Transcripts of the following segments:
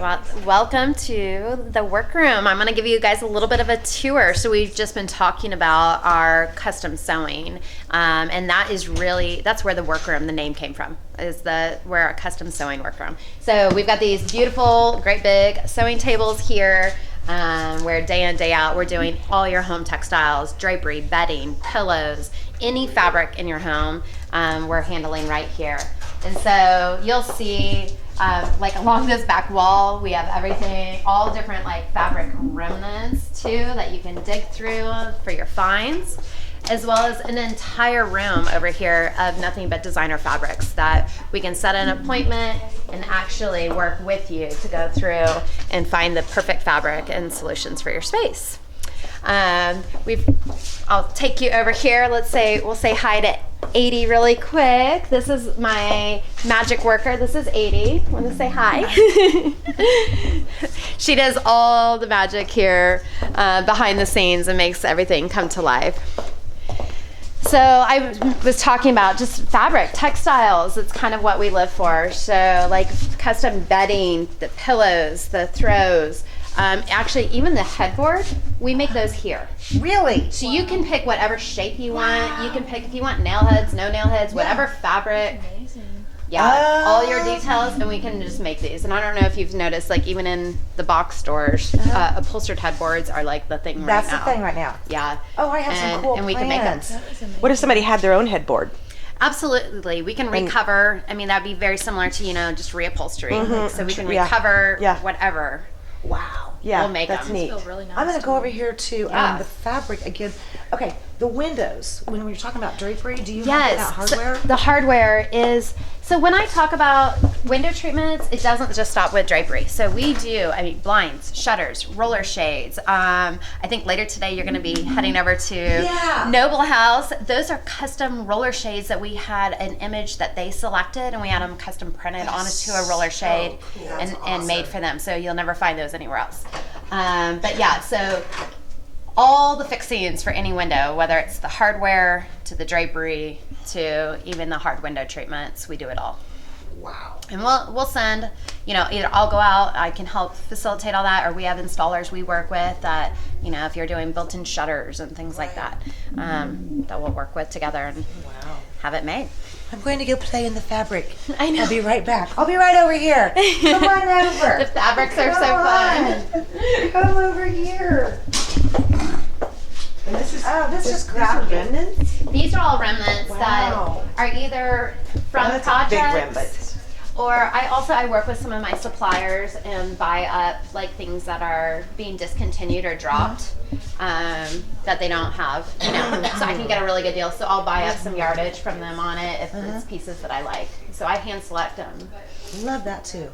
Well, welcome to the Workroom. I'm going to give you guys a little bit of a tour. So we've just been talking about our custom sewing, and that's where the Workroom, the name came from, we're a custom sewing workroom. So we've got these beautiful, great big sewing tables here, where day in, day out, we're doing all your home textiles, drapery, bedding, pillows, any fabric in your home, we're handling right here. And so you'll see, like along this back wall, we have everything, all different like fabric remnants too that you can dig through for your finds, as well as an entire room over here of nothing but designer fabrics that we can set an appointment and actually work with you to go through and find the perfect fabric and solutions for your space. I'll take you over here. We'll say hi to 80 really quick. This is my magic worker. This is 80. Want to say hi? She does all the magic here behind the scenes and makes everything come to life. So I was talking about just fabric, textiles. It's kind of what we live for. So like custom bedding, the pillows, the throws. Actually, even the headboard, we make those here. Really? So you can pick whatever shape you want. Wow. You can pick if you want nail heads, no nail heads, whatever fabric. Amazing. Yeah, all your details, and we can just make these. And I don't know if you've noticed, like even in the box stores, upholstered headboards are like the thing right now. That's the thing right now. Yeah. Oh, I have some cool and we can make them. What if somebody had their own headboard? Absolutely. We can recover. I mean, that'd be very similar to, just reupholstery. Mm-hmm. So we can recover whatever. Wow. Yeah, we'll make that's them. neat. Really nice. I'm going to go over here to the fabric again. Okay, the windows. When we were talking about drapery, do you have that hardware? So the hardware is, so when I talk about window treatments, it doesn't just stop with drapery. So we do, blinds, shutters, roller shades. I think later today you're going to be heading over to Noble House. Those are custom roller shades that we had an image that they selected, and we had them custom printed onto a roller shade and made for them. So you'll never find those anywhere else. But yeah, so all the fixings for any window, whether it's the hardware to the drapery to even the hard window treatments, we do it all. Wow. And we'll send, either I'll go out, I can help facilitate all that, or we have installers we work with that, if you're doing built-in shutters and things like that, that we'll work with together and have it made. I'm going to go play in the fabric. I know. I'll be right back. I'll be right over here. Come on over. The fabrics are so fun. Come over here. And this is remnants? These are all remnants that are either from projects, or I work with some of my suppliers and buy up like things that are being discontinued or dropped that they don't have, so I can get a really good deal. So I'll buy up some yardage from them on it if it's pieces that I like. So I hand select them. Love that too.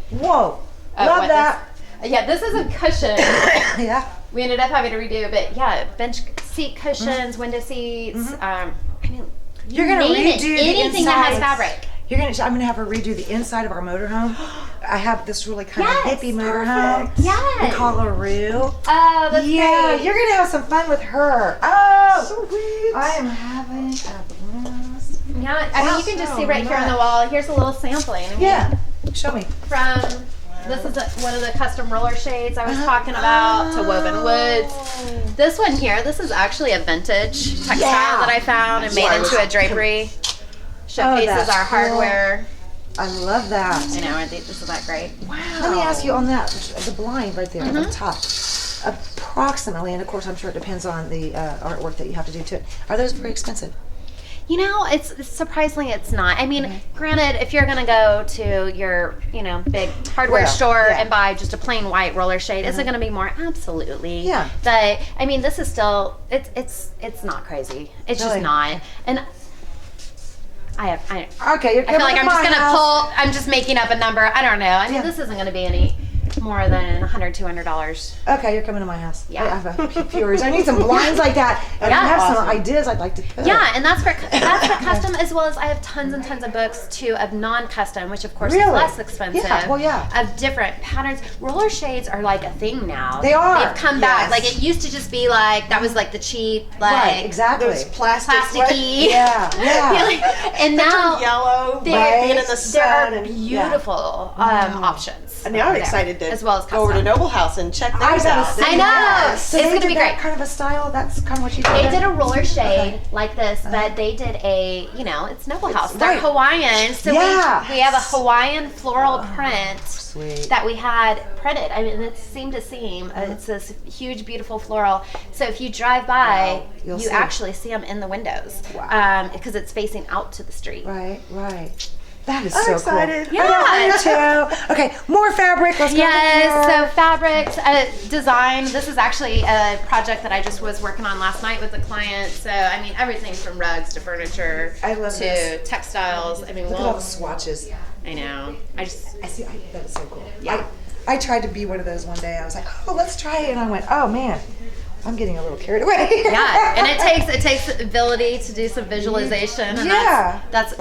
Whoa, love that. This is a cushion. Yeah. We ended up having to redo, but bench seat cushions, window seats. You're gonna redo anything that has fabric. I'm gonna have her redo the inside of our motorhome. I have this really kind of hippie motorhome. Yes. We call her Rue. Oh, that's great. You're gonna have some fun with her. Oh, sweet. I am having a blast. Yeah, you can just see right here on the wall. Here's a little sampling. Show me. From this is one of the custom roller shades I was talking about, to woven woods. This one here, this is actually a vintage textile that I found and made into a drapery. Showcases our hardware. I love that. I know, isn't that great? Wow. Let me ask you on that, the blind right there at the top. Approximately, and of course I'm sure it depends on the artwork that you have to do to it. Are those very expensive? It's surprisingly it's not. Granted, if you're gonna go to your, big hardware store and buy just a plain white roller shade, is it gonna be more? Absolutely. Yeah. But this is still it's not crazy. It's just not. And I feel like I'm just gonna pull. I'm just making up a number. I don't know. This isn't gonna be any more than $100, $200. Okay, you're coming to my house. Yeah. I have a viewers. I need some blinds like that. And Yeah. I have some Awesome. ideas I'd like to put. Yeah, and that's for custom, as well as I have tons and tons of books too of non-custom, which of course Really? is less expensive. Yeah, well, yeah. Of different patterns. Roller shades are like a thing now. They are. They've come back. Yes. Like it used to just be like that was like the cheap like Right, exactly. Those plastic, plasticky. Yeah, yeah. And now yellow, there, being in the there sun, are and beautiful options. And now I'm there, excited to as well as go over to custom. Noble House and check I those gotta out. see I know. that. So It's they gonna did be that great. kind of a style. That's kind of what you did. They did a roller shade Okay. like this, but they did a, it's Noble House. They're right. Hawaiian, so Yeah. we have a Hawaiian floral print Sweet. that we had printed. I mean, it's seam to seam. It's this huge, beautiful floral. So if you drive by, You'll you see. actually see them in the windows because it's facing out to the street. Right, right. That is I'm so excited. cool. I am too. Okay, more fabric. Let's go. Yes, there. so fabrics, design. This is actually a project that I just was working on last night with a client. So, I mean, everything from rugs to furniture I love to this. textiles. I mean, Look at all the swatches. I know. I see. That is so cool. Yeah. I tried to be one of those one day. I was like, oh, let's try it, and I went, oh man, I'm getting a little carried away. Yeah, and it takes ability to do some visualization. And Yeah. that's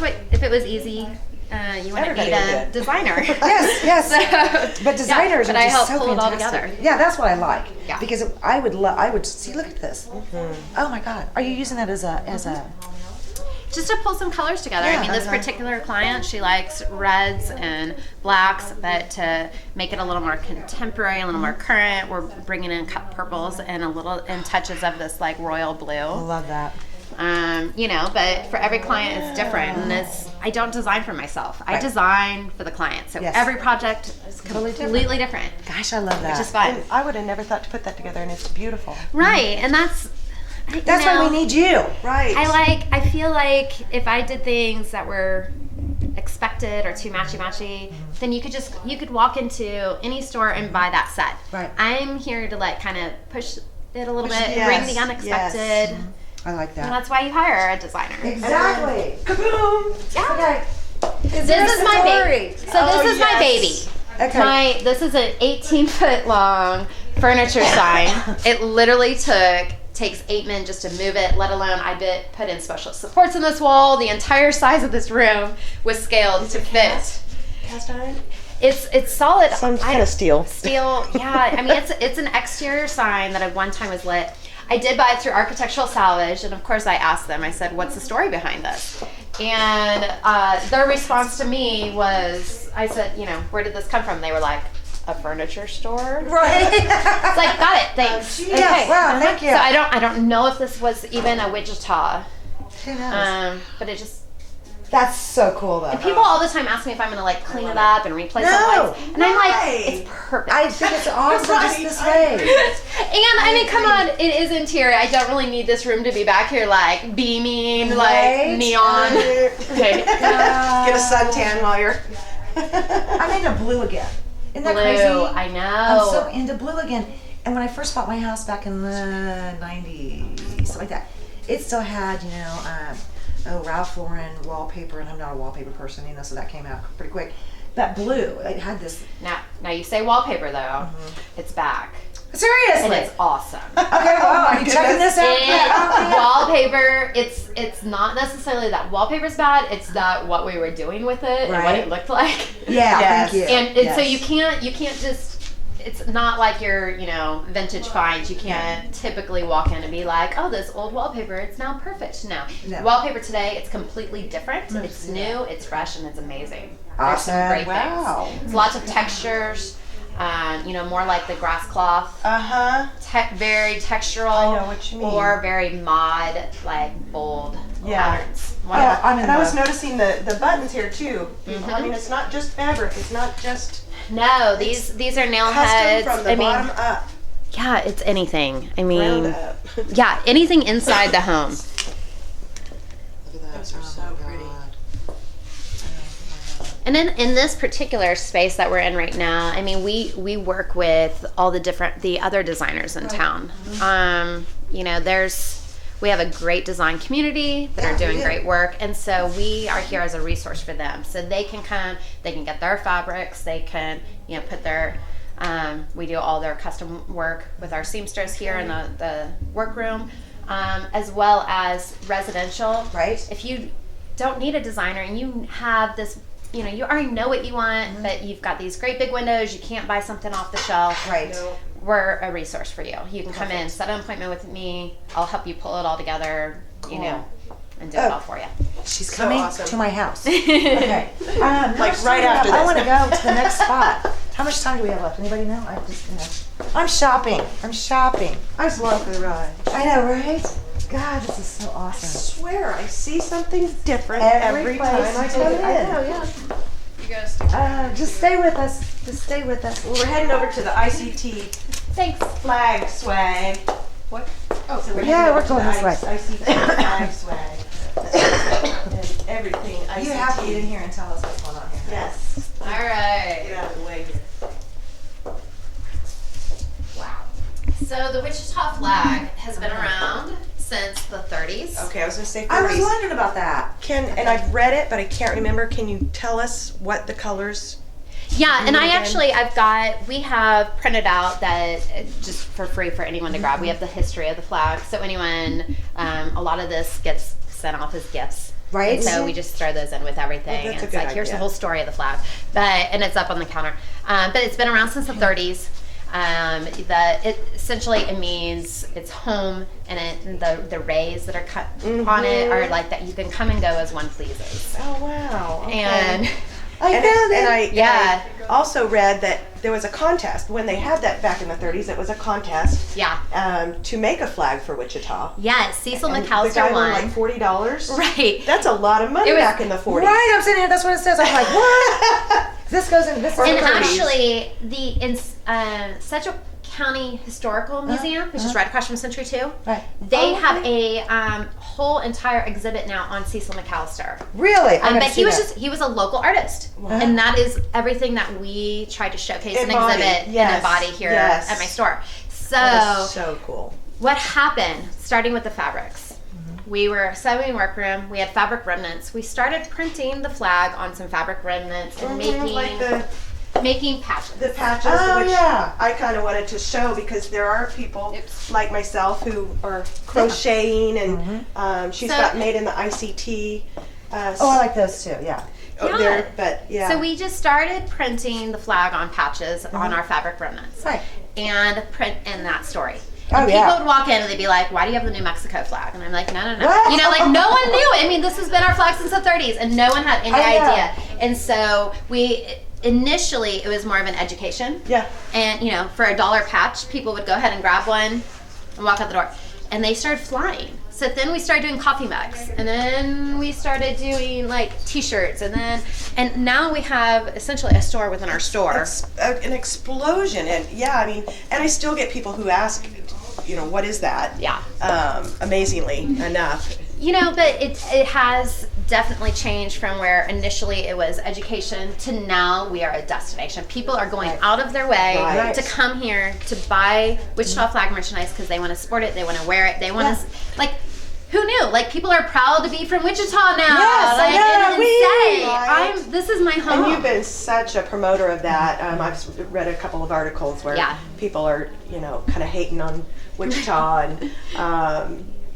what, if it was easy, you wouldn't Everybody need would do a it. designer. Yes. So, But designers but are I just help so pull it all fantastic. together. Yeah, that's what I like. Yeah. Because I would see. Look at this. Oh my God, are you using that as a? Just to pull some colors together. Yeah, I mean, this particular client, she likes reds and blacks, but to make it a little more contemporary, a little more current, we're bringing in cut purples and and touches of this like royal blue. I love that. But for every client it's different, and I don't design for myself. I design for the client. So Yes. every project is completely different. Gosh, I love that. Which is fun. And I would have never thought to put that together, and it's beautiful. Right, and that's Why we need you. Right. I feel like if I did things that were expected or too matchy, then you could walk into any store and buy that set. Right. I'm here to like kind of push it a little bit, yes, bring the unexpected. I like And that. that's why you hire a designer. Exactly. Kaboom! Yeah. Okay. This is my baby. So this is my baby. Okay. This is an 18-foot long furniture sign. It literally takes 8 men just to move it, let alone put in special supports in this wall. The entire size of this room was scaled to fit. Cast iron? It's solid. Some kind of steel. Steel, yeah. I mean, it's an exterior sign that at one time was lit. I did buy it through Architectural Salvage, and of course I asked them, I said, what's the story behind this? And their response to me was, I said, where did this come from? They were like, a furniture store? Right. It's like, got it, thanks. Yes, wow, thank you. So I don't know if this was even a Wichita, Who knows? but it just, That's so cool, though. people all the time ask me if I'm gonna like clean it up and replace the No, lights, and I'm like, right. it's perfect. I think it's awesome just Right, this I way. And I mean, come on, it is interior. I don't really need this room to be back here like beaming, Right. like neon. Okay. Get a suntan while you're. I'm into blue again. Isn't that Blue, crazy? I I'm know. so into blue again. And when I first bought my house back in the 90s, something like that, it still had, Ralph Lauren wallpaper, and I'm not a wallpaper person, so that came out pretty quick. That blue, it had this. Now you say wallpaper though, it's back. Seriously. And it's awesome. Okay, well, are you checking this out? Wallpaper, it's not necessarily that wallpaper's bad, it's that what we were doing with it and what Right. it looked like. Yeah, Yes. thank you. And so Yes. you can't just, it's not like your, vintage finds. You can't typically walk in and be like, oh, this old wallpaper, it's now perfect. No. No. Wallpaper today, it's completely different. It's new, it's fresh, and it's amazing. There's some Awesome. great Wow. things. It's lots of textures, more like the grass cloth. Very textural. I know what you mean. Or very mod, like bold patterns. Oh, I'm in And I was love. noticing the buttons here too. I mean, it's not just fabric. It's not just No, these are nail custom heads. from the bottom up. Yeah, it's anything. I Round mean, up. yeah, anything inside the home. Look at that. Those are so pretty. And in this particular space that we're in right now, I mean, we work with all the other designers in town. We have a great design community that are doing great work, and so we are here as a resource for them. So they can come, they can get their fabrics, they can put their We do all their custom work with our seamstress here in the workroom, as well as residential. Right. If you don't need a designer and you have this, you know, you already know what you want, but you've got these great big windows, you can't buy something off the shelf. Right. No. We're a resource for you. You can come in, set an appointment with me. I'll help you pull it all together, you know, and do it all for you. She's So coming awesome. to my house. Okay. Like right after I this. want to go to the next spot. How much time do we have left? Anybody know? I'm shopping. I'm shopping. I just love the ride. I know, right? God, this is so I awesome. swear I see something different Every every place time I you come take in. it. I know, yeah. You guys Just stay with us. Just stay with us. Well, we're heading over to the ICT Thanks. flag swag. What? Oh, so we're Yeah, heading we're over to going the this way. ICT flag swag. And everything ICT. You have to get in here and tell us what's going on here. Yes. All right. Get out of the way here. So the Wichita flag has been around since the 30s. Okay, I was gonna say 30s. I was wondering about that. And I've read it, but I can't remember. Can you tell us what the colors? Yeah, and again. we have printed out that just for free for anyone to grab. We have the history of the flag, so anyone, a lot of this gets sent off as gifts. Right. And so we just throw those in with everything. Well, that's and a it's good like, here's the idea. whole story of the flag. And it's up on the counter. But it's been around since the 30s. Essentially it means it's home, and the rays that are cut on it are like that you can come and go as one pleases. Oh wow. Okay. And I And, found and it. Yeah. I also read that there was a contest when they had that back in the 30s. It was a contest yeah. to make a flag for Wichita. Yes, Cecil And the McAllister guy won. won like $40. Right. That's a lot of money It was- back in the 40s. Right, I'm sitting here. That's what it says. I'm like, what? This goes in. This is And 30s. actually, the Sedgwick County Historical Museum, which is right across from Century 2, Right. they Oh, have okay. a whole entire exhibit now on Cecil McAllister. Really? I But he was a local artist, and that is everything that we try to showcase and Embody, exhibit yes, and embody here yes. at my store. So, That is so cool. what happened, starting with the fabrics? We were sewing workroom. We had fabric remnants. We started printing the flag on some fabric remnants and Like making patches. the patches, Oh, which yeah. I kind of wanted to show because there are people Oops. like myself who are crocheting, and she's So- got made in the ICT. Oh, I like those too. Yeah. Yeah. But yeah. So we just started printing the flag on patches on our fabric remnants. Right. And print in that story. Oh, And people yeah. would walk in and they'd be like, why do you have the New Mexico flag? And I'm like, no. What? You know, like no one knew. I mean, this has been our flag since the 30s and no one had any I know. idea. And so initially it was more of an education. Yeah. And, you know, for $1 patch, people would go ahead and grab one and walk out the door. And they started flying. So then we started doing coffee mugs, and then we started doing like t-shirts, and now we have essentially a store within our store. An explosion, and yeah, I mean, and I still get people who ask, you know, what is that? Yeah. Amazingly enough. You know, but it has definitely changed from where initially it was education to now we are a destination. People are going out of their way Right. to come here to buy Wichita flag merchandise because they want to sport it, they want to wear it, they want to, like, who knew? Like, people are proud to be from Wichita now. Yes, like, yeah, and we- say, Right. this is my home. And you've been such a promoter of that. I've read a couple of articles where Yeah. people are, you know, kind of hating on Wichita, and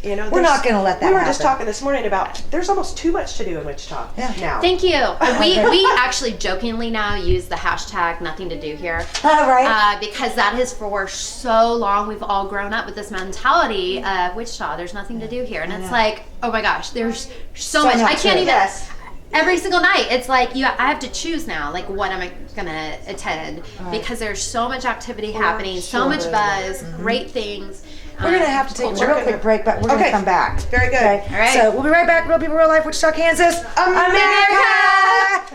you know, We're not gonna let that We were just happen. talking this morning about there's almost too much to do in Wichita now. Thank you. We actually jokingly now use the hashtag nothing to do here. Right. Because that is for so long we've all grown up with this mentality of Wichita, there's nothing to do here. And it's like, oh my gosh, there's so much. much I can't to it. even. Yes. Every single night, it's like I have to choose now, like what am I gonna attend? Because there's so much activity happening, so much buzz, great things. We're gonna have to take a culture. real quick break, but we're gonna Okay. come back. Very good. Okay. All right. So we'll be right back. Real people, real life. Wichita, Kansas, America.